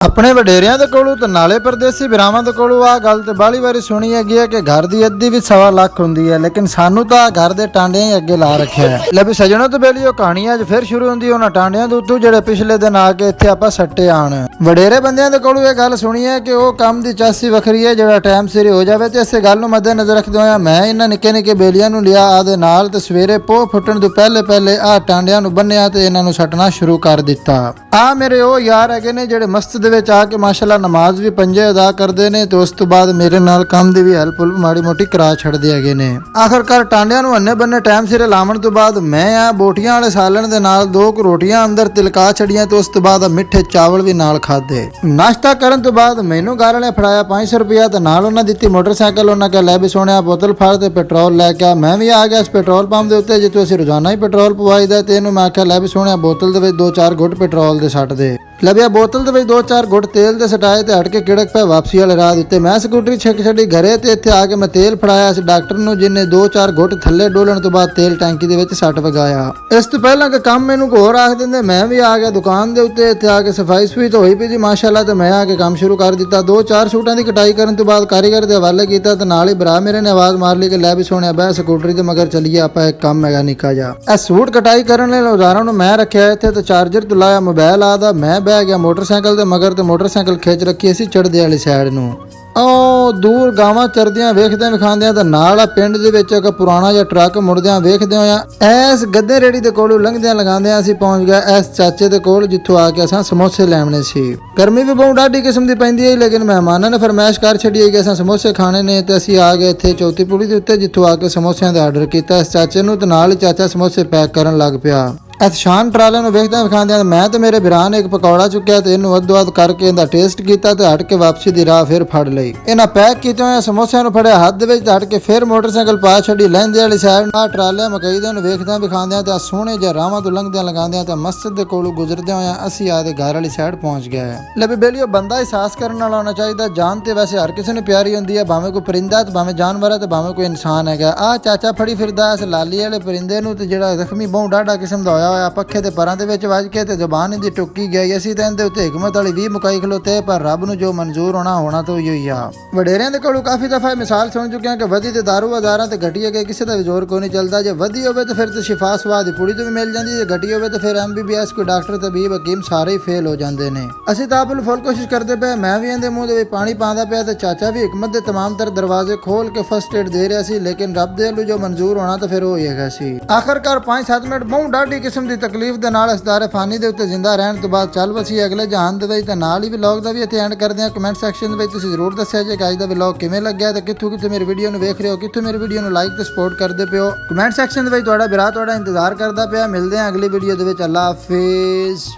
ਆਪਣੇ ਵਡੇਰਿਆਂ ਦੇ ਕੋਲੋਂ ਤੇ ਨਾਲੇ ਪਰਦੇਸੀ ਭਰਾਵਾਂ ਦੇ ਕੋਲੋਂ ਆ ਗੱਲ ਤੇ ਬਾਲੀ ਵਾਰੀ ਸੁਣੀ ਹੈਗੀ ਹੈ ਕਿ ਘਰ ਦੀ ਅੱਧੀ ਵੀ 1.25 ਲੱਖ ਹੁੰਦੀ ਹੈ, ਲੇਕਿਨ ਸਾਨੂੰ ਤਾਂ ਘਰ ਦੇ ਟਾਂਡਿਆਂ ਹੀ ਅੱਗੇ ਲਾ ਰੱਖਿਆ ਹੈ। ਲੈ ਵੀ ਸਜਣੋ ਤੇ ਬੇਲੀ ਉਹ ਕਹਾਣੀ ਅੱਜ ਫਿਰ ਸ਼ੁਰੂ ਹੁੰਦੀ ਉਹਨਾਂ ਟਾਂਡਿਆਂ ਦੇ ਉੱਤੋਂ ਜਿਹੜੇ ਪਿਛਲੇ ਦਿਨ ਆ ਕੇ ਇੱਥੇ ਆਪਾਂ ਸੱਟੇ ਆਣ। ਵਡੇਰੇ ਬੰਦਿਆਂ ਦੇ ਕੋਲੋਂ ਇਹ ਗੱਲ ਸੁਣੀ ਹੈ ਕਿ ਉਹ ਕੰਮ ਦੀ ਚਾਸੀ ਵੱਖਰੀ ਹੈ ਜਿਹੜਾ ਟਾਈਮ ਸਿਰ ਹੋ ਜਾਵੇ, ਤੇ ਇਸੇ ਗੱਲ ਨੂੰ ਮੱਦੇ ਨਜ਼ਰ ਰੱਖਦੇ ਹੋਇਆ ਮੈਂ ਇਹਨਾਂ ਨਿੱਕੇ ਨਿੱਕੇ ਬੇਲੀਆਂ ਨੂੰ ਲਿਆ ਆਦੇ ਨਾਲ ਤੇ ਸਵੇਰੇ ਪੋਹ ਫੁੱਟਣ ਤੋਂ ਪਹਿਲੇ ਆ ਟਾਂਡਿਆਂ ਨੂੰ ਬੰਨਿਆ ਤੇ ਇਹਨਾਂ ਨੂੰ ਸੱਟਣਾ ਸ਼ੁਰੂ ਕਰ ਦਿੱਤਾ। ਆ ਮੇਰੇ ਉਹ ਯਾਰ ਹੈਗੇ ਨੇ ਜਿਹੜੇ ਮਸਜਿਦ ਦੇ ਵਿੱਚ ਆ ਕੇ ਮਾਸ਼ਾਅੱਲਾ ਨਮਾਜ਼ ਵੀ ਪੰਜੇ ਅਦਾ ਕਰਦੇ ਨੇ ਤੇ ਉਸ ਤੋਂ ਬਾਅਦ ਮੇਰੇ ਨਾਲ ਕੰਮ ਦੀ ਵੀ ਹੈਲਪ ਮਾੜੀ ਮੋਟੀ ਕਰਾ ਛੱਡਦੇ ਹੈਗੇ ਨੇ। ਆਖਰਕਾਰ ਟਾਂਡਿਆਂ ਨੂੰ ਅੰਨੇ ਬੰਨੇ ਟਾਈਮ ਸਿਰ ਲਾਉਣ ਤੋਂ ਬਾਅਦ ਮੈਂ ਆ ਬੋਟੀਆਂ ਵਾਲੇ ਸਾਲਣ ਦੇ ਨਾਲ 2 ਰੋਟੀਆਂ ਅੰਦਰ ਤਿਲਕਾ ਛੜੀਆਂ ਤੇ ਉਸ ਤੋਂ ਬਾਅਦ ਮਿੱਠੇ ਚਾਵਲ ਵੀ ਨਾਲ ਖਾਦੇ। ਨਾਸ਼ਤਾ ਕਰਨ ਤੋਂ ਬਾਅਦ ਮੈਨੂੰ ਘਰ ਵਾਲੇ ਫੜਾਇਆ 500 ਰੁਪਇਆ ਤੇ ਨਾਲ ਉਹਨਾਂ ਦਿੱਤੀ ਮੋਟਰਸਾਈਕਲ। ਉਹਨਾਂ ਕਿਹਾ ਲੈ ਵੀ ਸੋਹਣਿਆ ਬੋਤਲ ਫੜ ਤੇ ਪੈਟਰੋਲ ਲੈ ਕੇ ਆ। ਮੈਂ ਵੀ ਆ ਗਿਆ ਇਸ ਪੈਟਰੋਲ ਪੰਪ ਦੇ ਉੱਤੇ ਜਿੱਥੇ ਅਸੀਂ ਰੋਜ਼ਾਨਾ ਹੀ ਪੈਟਰੋਲ ਪਵਾਈਦਾ, ਤੇ ਇਹਨੂੰ ਮੈਂ ਆਖਿਆ ਲੈ ਵੀ ਸੋਹਣਿਆ ਬੋਤਲ ਦੇ ਵਿੱਚ 2-4 ਘੁੱਟ ਪੈਟਰੋਲ ਦੇ ਸੱਟ ਦੇ। ਲੱਭਿਆ ਬੋਤਲ ਦੇ ਵਿੱਚ 2-4 ਘੁੱਟ ਤੇਲ ਦੇ ਸਟਾਏ ਤੇ ਹਟ ਕੇ ਕਿੜਕ ਪਿਆ ਵਾਪਸੀ ਵਾਲੇ ਰਾਹ ਉੱਤੇ। ਮੈਂ ਸਕੂਟਰੀ ਛੱਕ ਛੱਡੀ ਘਰੇ ਤੇ ਇੱਥੇ ਆ ਕੇ ਮੈਂ ਤੇਲ ਫੜਾਇਆ ਸੀ ਡਾਕਟਰ ਨੂੰ, ਜਿੰਨੇ 2-4 ਘੁੱਟ ਥੱਲੇ ਡੋਲਣ ਤੋਂ ਬਾਅਦ ਤੇਲ ਟੈਂਕੀ ਦੇ ਵਿੱਚ ਸੱਟ ਵਗਾਇਆ। ਇਸ ਤੋਂ ਪਹਿਲਾਂ ਕਿ ਕੰਮ ਮੈਨੂੰ ਹੋਰ ਆਖ ਦਿੰਦੇ ਮੈਂ ਵੀ ਆ ਗਿਆ ਦੁਕਾਨ ਦੇ ਉੱਤੇ। ਇੱਥੇ ਆ ਕੇ ਸਫਾਈ ਸੁਈ ਤਾਂ ਹੋਈ ਪਈ ਜੀ ਮਾਸ਼ਾਅੱਲਾ, ਤੇ ਮੈਂ ਆ ਕੇ ਕੰਮ ਸ਼ੁਰੂ ਕਰ ਦਿੱਤਾ। 2-4 ਸੂਟਾਂ ਦੀ ਕਟਾਈ ਕਰਨ ਤੋਂ ਬਾਅਦ ਕਾਰੀਗਰ ਦੇ ਹਵਾਲੇ ਕੀਤਾ ਤੇ ਨਾਲ ਹੀ ਭਰਾ ਮੇਰੇ ਨੇ ਆਵਾਜ਼ ਮਾਰ ਲਈ ਕਿ ਲੈ ਵੀ ਸੋਹਣਿਆ ਬੈ ਸਕੂਟਰੀ ਦੇ ਮਗਰ ਚੱਲੀਏ, ਆਪਾਂ ਇੱਕ ਕੰਮ ਹੈਗਾ ਨਿੱਕਾ ਜਿਹਾ। ਇਹ ਸੂਟ ਕਟਾਈ ਕਰਨ ਲਈ ਔਜ਼ਾਰਾਂ ਨੂੰ ਮੈਂ ਰੱਖਿਆ ਇੱਥੇ ਤੇ ਚਾਰਜਰ ਤੋਂ ਲਾਇਆ ਮੋਬਾਈਲ ਆਦਾ। ਮੈਂ ਬਹਿ ਗਿਆ ਮੋਟਰਸਾਈਕਲ ਦੇ ਮਗਰ ਤੇ ਮੋਟਰਸਾਈਕਲ ਖਿੱਚ ਰੱਖੀ ਸੀ ਚੜ੍ਹਦੇ ਵਾਲੀ ਸਾਈਡ ਨੂੰ। ਉਹ ਦੂਰ ਗਾਵਾਂ ਚਰਦਿਆਂ ਵੇਖਦਿਆਂ ਵਿਖਾਉਂਦਿਆਂ ਤੇ ਨਾਲ ਆ ਪਿੰਡ ਦੇ ਵਿੱਚ ਇੱਕ ਪੁਰਾਣਾ ਜਿਹਾ ਟਰੱਕ ਮੁੜਦਿਆਂ ਵੇਖਦੇ ਹੋਇਆ ਐਸ ਗੱਦੇ ਰੇੜੀ ਦੇ ਕੋਲੋਂ ਲੰਘਦਿਆਂ ਲਗਾਉਂਦਿਆਂ ਅਸੀਂ ਪਹੁੰਚ ਗਏ ਇਸ ਚਾਚੇ ਦੇ ਕੋਲ ਜਿੱਥੋਂ ਆ ਕੇ ਅਸਾਂ ਸਮੋਸੇ ਲੈਣੇ ਸੀ। ਗਰਮੀ ਵੀ ਬਹੁਤ ਡਾਢੀ ਕਿਸਮ ਦੀ ਪੈਂਦੀ ਹੈ, ਲੇਕਿਨ ਮਹਿਮਾਨਾਂ ਨੇ ਫਰਮਾਇਸ਼ ਕਰ ਛੱਡੀ ਹੈ ਕਿ ਅਸਾਂ ਸਮੋਸੇ ਖਾਣੇ ਨੇ, ਤੇ ਅਸੀਂ ਆ ਗਏ ਇੱਥੇ ਚੌਥੀ ਪੁਲੀ ਦੇ ਉੱਤੇ ਜਿੱਥੋਂ ਆ ਕੇ ਸਮੋਸਿਆਂ ਦਾ ਆਰਡਰ ਕੀਤਾ ਇਸ ਚਾਚੇ ਨੂੰ, ਤੇ ਨਾਲ ਹੀ ਚਾਚਾ ਸਮੋਸੇ ਪੈਕ ਕਰਨ ਲੱਗ ਪਿਆ। ਇਸ ਸ਼ਾਨ ਟਰਾਲੇ ਨੂੰ ਵੇਖਦਿਆਂ ਵਿਖਾਉਂਦਿਆਂ ਮੈਂ ਤੇ ਮੇਰੇ ਭਰਾ ਨੇ ਇੱਕ ਪਕੌੜਾ ਚੁੱਕਿਆ ਤੇ ਇਹਨੂੰ ਅੱਧੋ-ਅੱਧ ਕਰਕੇ ਇਹਦਾ ਟੇਸਟ ਕੀਤਾ ਤੇ ਹਟ ਕੇ ਵਾਪਸੀ ਦੀ ਰਾਹ ਫਿਰ ਫੜ ਲਈ। ਇਹਨਾਂ ਪੈਕ ਕੀਤੇ ਹੋਏ ਸਮੋਸਿਆਂ ਨੂੰ ਫੜਿਆ ਹੱਥ ਦੇ ਵਿੱਚ ਹਟ ਕੇ ਫਿਰ ਮੋਟਰਸਾਈਕਲ ਪਾ ਛੱਡੀ ਲਹਿੰਦੇ ਵਾਲੀ ਸਾਈਡ। ਆ ਟਰਾਲੇ ਮਕਈ ਦੇ ਨੂੰ ਵੇਖਦਿਆਂ ਵਿਖਾਉਂਦਿਆਂ ਤੇ ਸੋਹਣੇ ਜਿਹੇ ਰਾਹਾਂ ਤੋਂ ਲੰਘਦਿਆਂ ਲਗਾਉਂਦਿਆਂ ਤੇ ਮਸਜਿਦ ਦੇ ਕੋਲੋਂ ਗੁਜ਼ਰਦਿਆਂ ਹੋਇਆਂ ਅਸੀਂ ਆਦੇ ਘਰ ਵਾਲੀ ਸਾਈਡ ਪਹੁੰਚ ਗਏ। ਲੈ ਵੀ ਬੇਲੀਓ ਬੰਦਾ ਅਹਿਸਾਸ ਕਰਨ ਵਾਲਾ ਹੋਣਾ ਚਾਹੀਦਾ। ਜਾਨ ਤੇ ਵੈਸੇ ਹਰ ਕਿਸੇ ਨੂੰ ਪਿਆਰੀ ਹੁੰਦੀ ਹੈ, ਭਾਵੇਂ ਕੋਈ ਪਰਿੰਦਾ ਤੇ ਭਾਵੇਂ ਜਾਨਵਰ ਹੈ ਤੇ ਭਾਵੇਂ ਕੋਈ ਇਨਸਾਨ ਹੈਗਾ। ਆ ਚਾਚਾ ਫੜੀ ਫਿਰਦਾ ਇਸ ਲਾਲੀ ਵਾਲੇ ਪਰਿੰਦੇ ਨੂੰ, ਤੇ ਜਿਹੜਾ ਜ਼ਖਮੀ ਬਹੁਤ ਡਾਢਾ ਕਿਸਮ ਦਾ ਹੋਇਆ ਪੱਖੇ ਦੇ ਦੇ ਵਿੱਚ ਵੱਜ ਕੇ ਤੇ ਜ਼ਬਾਨ ਇਹਦੀ ਟੁੱਕੀ ਗਈ। ਅਸੀਂ ਤਾਂ ਇਹਦੇ ਉੱਤੇ ਹਕਮਤ ਵਾਲੀ 20 ਮੁਕਾਈ ਖਲੋਤੇ, ਪਰ ਰੱਬ ਨੂੰ ਜੋ ਮਨਜ਼ੂਰ ਹੋਣਾ ਤਾਂ ਉਹੀ ਆ। ਵਡੇਰਿਆਂ ਦੇ ਕੋਲੋਂ ਕਾਫੀ ਦਫਾ ਮਿਸਾਲ ਸੁਣ ਚੁੱਕੇ ਹਾਂ ਕਿ ਵਧੀ ਤੇ ਦਾਰੂ ਹਜ਼ਾਰਾਂ ਤੇ ਘਟੀ ਹੈ ਕਿ ਕਿਸੇ ਦਾ ਵੀ ਜ਼ੋਰ ਕੋਈ ਨਹੀਂ ਚੱਲਦਾ। ਜੇ ਵਧੀ ਹੋਵੇ ਤਾਂ ਫਿਰ ਤੇ ਸ਼ਿਫਾ ਸਵਾਦ ਦੀ ਪੁੜੀ ਤੋਂ ਵੀ ਮਿਲ ਜਾਂਦੀ, ਜੇ ਘਟੀ ਹੋਵੇ ਤਾਂ ਫਿਰ MBBS ਕੋਈ ਡਾਕਟਰ ਤਬੀਬ ਹਕੀਮ ਸਾਰੇ ਹੀ ਫੇਲ ਹੋ ਜਾਂਦੇ ਨੇ। ਅਸੀਂ ਤਾਂ ਆਪ ਨੂੰ ਫੁੱਲ ਕੋਸ਼ਿਸ਼ ਕਰਦੇ ਪਏ। ਮੈਂ ਵੀ ਇਹਦੇ ਮੂੰਹ ਦੇ ਵਿੱਚ ਪਾਣੀ ਪਾਉਂਦਾ ਪਿਆ ਤੇ ਚਾਚਾ ਵੀ ਹਕਮਤ ਦੇ ਤਮਾਮ ਤਰ ਦਰਵਾਜ਼ੇ ਖੋਲ ਕੇ ਫਸਟ ਏਡ ਦੇ ਰਿਹਾ ਸੀ, ਲੇਕਿਨ ਰੱਬ ਦੇ ਵੱਲੋਂ ਜੋ ਮਨਜ਼ੂਰ ਹੋਣਾ ਤਾਂ ਫਿਰ ਉਹ ਹੀ ਹੈਗਾ ਸੀ। ਆਖਰਕਾਰ 5-7 ਮਿੰਟ ਬਹੁਤ ਡਾਢੀ ਕਿਸਮ ਦੀ ਤਕਲੀਫ ਦੇ ਨਾਲ ਇਸ ਦਾਰੇ ਫਾਨੀ ਦੇ ਉੱਤੇ ਜ਼ਿੰਦਾ ਰਹਿਣ ਤੋਂ ਬਾਅਦ ਚੱਲ ਵਸੀ ਅਗਲੇ ਜਹਾਨ ਦੇ ਵਿੱਚ। ਤਾਂ ਨਾਲ ਹੀ ਵਲੌਗ ਦਾ ਵੀ ਇੱਥੇ ਐਂਡ ਕਰਦੇ ਹਾਂ। ਕਮੈਂਟ ਸੈਕਸ਼ਨ ਦੇ ਵਿੱਚ ਤੁਸੀਂ ਜ਼ਰੂਰ ਦੱਸਿਆ ਜੇ ਕਿ ਅੱਜ ਦਾ ਵਲੌਗ ਕਿਵੇਂ ਲੱਗਿਆ ਤੇ ਕਿੱਥੋਂ ਮੇਰੀ ਵੀਡੀਓ ਨੂੰ ਵੇਖ ਰਹੇ ਹੋ, ਕਿੱਥੋਂ ਮੇਰੀ ਵੀਡੀਓ ਨੂੰ ਲਾਈਕ ਤੇ ਸਪੋਰਟ ਕਰਦੇ ਪਿਓ। ਕਮੈਂਟ ਸੈਕਸ਼ਨ ਦੇ ਵਿੱਚ ਤੁਹਾਡਾ ਇੰਤਜ਼ਾਰ ਕਰਦਾ ਪਿਆ। ਮਿਲਦੇ ਹਾਂ ਅਗਲੀ ਵੀਡੀਓ ਦੇ ਵਿੱਚ। ਅੱਲਾ ਹਾਫਿਜ਼।